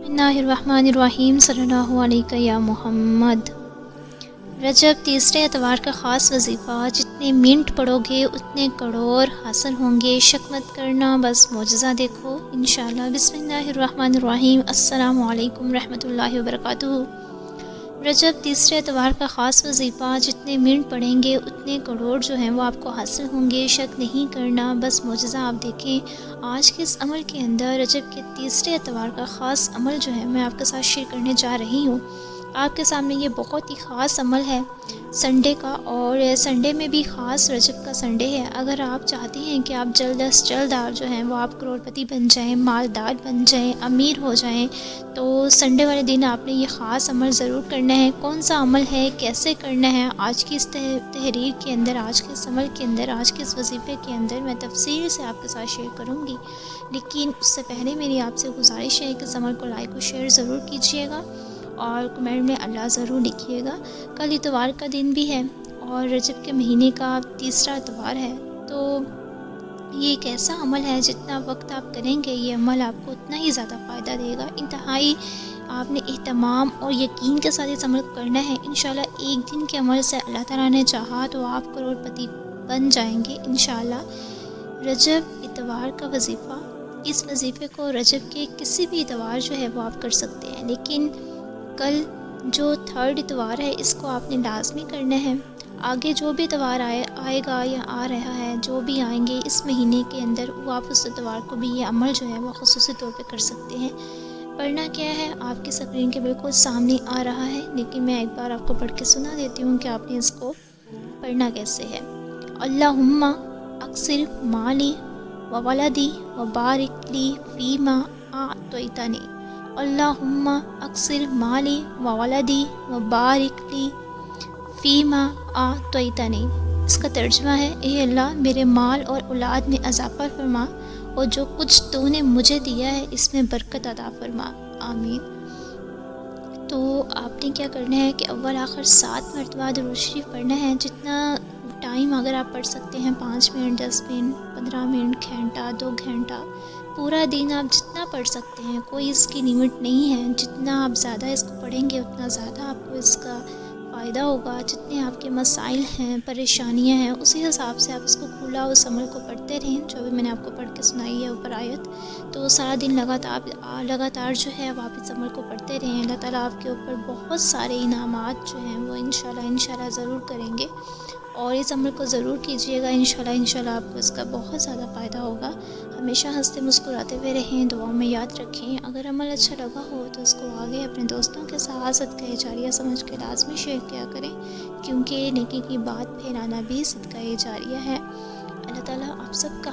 बिस्मिल्लाहिर्रहमानिर्रहीम सल्लल्लाहु अलैहि या मोहम्मद। रजब तीसरे एतवार का ख़ास वजीफ़ा, जितने मिनट पढ़ोगे उतने करोड़ हासिल होंगे। शक मत करना, बस मौजज़ा देखो इंशाअल्लाह। बिस्मिल्लाहिर्रहमानिर्रहीम। अस्सलामु अलैकुम रहमतुल्लाहि व बरकातुहू। रजब तीसरे एतवार का ख़ास वजीफ़ा, जितने मिनट पढ़ेंगे उतने करोड़ जो हैं वो आपको हासिल होंगे। शक नहीं करना, बस मौजज़ा आप देखें। आज के इस अमल के अंदर रजब के तीसरे एतवार का ख़ास अमल जो है मैं आपके साथ शेयर करने जा रही हूँ। आपके सामने ये बहुत ही ख़ास अमल है संडे का, और संडे में भी ख़ास रजब का संडे है। अगर आप चाहते हैं कि आप जल्द अज जल्द आप जो हैं वो आप करोड़पति बन जाएं, मालदार बन जाएं, अमीर हो जाएं, तो संडे वाले दिन आपने ये ख़ास अमल ज़रूर करना है। कौन सा अमल है, कैसे करना है, आज की इस तहरीर के अंदर, आज के इस अमल के अंदर, आज के इस वजीफ़े के अंदर मैं तफसील से आपके साथ शेयर करूँगी। लेकिन उससे पहले मेरी आपसे गुजारिश है कि इस अमल को लाइक और शेयर ज़रूर कीजिएगा और कमेंट में अल्लाह ज़रूर लिखिएगा। कल इतवार का दिन भी है और रजब के महीने का तीसरा इतवार है, तो ये एक ऐसा अमल है जितना वक्त आप करेंगे ये अमल आपको उतना ही ज़्यादा फ़ायदा देगा। इंतहाई आपने एहतमाम और यकीन के साथ इस अमल को करना है। इंशाल्लाह एक दिन के अमल से अल्लाह ताला ने चाहा तो आप करोड़पति बन जाएंगे इंशाल्लाह। रजब इतवार का वजीफ़ा, इस वजीफ़े को रजब के किसी भी इतवार जो है वो आप कर सकते हैं, लेकिन कल जो थर्ड इतवार है इसको आपने लाजमी करना है। आगे जो भी इतवार आएगा या आ रहा है, जो भी आएंगे इस महीने के अंदर, वो आप उस इतवार को भी ये अमल जो है वो ख़ुसूसी तौर पे कर सकते हैं। पढ़ना क्या है आपकी स्क्रीन के बिल्कुल सामने आ रहा है, लेकिन मैं एक बार आपको पढ़ के सुना देती हूँ कि आपने इसको पढ़ना कैसे है। अल्लाहुम्मा अक्सिर माली व वलदी व बारिक ली फ़ीमा आतैतनी। अल्लाहुम्मा अक्सिर माली व वलदी व बारिक ली फ़ीमा आतैतनी। इसका तर्जुमा है, ए अल्लाह मेरे माल और औलाद में इजाफ़ा फरमा और जो कुछ तूने मुझे दिया है इसमें बरकत अता फरमा, आमीन। तो आपने क्या करना है कि अव्वल आखिर 7 मरतबा दुरूद शरीफ पढ़ना है। जितना टाइम अगर आप पढ़ सकते हैं, 5 मिनट, 10 मिनट, 15 मिनट, घंटा, 2 घंटा, पूरा दिन आप जितना पढ़ सकते हैं, कोई इसकी लिमिट नहीं है। जितना आप ज़्यादा इसको पढ़ेंगे उतना ज़्यादा आपको इसका फ़ायदा होगा। जितने आपके मसाइल हैं, परेशानियां हैं, उसी हिसाब से आप इसको खुला उस अमल को पढ़ते रहें जो भी मैंने आपको पढ़ के सुनाई है ऊपर आयत। तो सारा दिन लगातार जो है अब आप इस अमल को पढ़ते रहें। अल्लाह ताला आपके ऊपर बहुत सारे इनामात जो हैं वो इंशाल्लाह ज़रूर करेंगे, और इस अमल को ज़रूर कीजिएगा। इंशाल्लाह आपको इसका बहुत ज़्यादा फ़ायदा होगा। हमेशा हंसते मुस्कुराते हुए रहें, दुआओं में याद रखें। अगर अमल अच्छा लगा हो तो इसको आगे अपने दोस्तों के साथ सदका जारिया समझ के लाजमी शेयर किया करें, क्योंकि नेकी की बात फैलाना भी सदका जारिया है। अल्लाह ताला आप सबका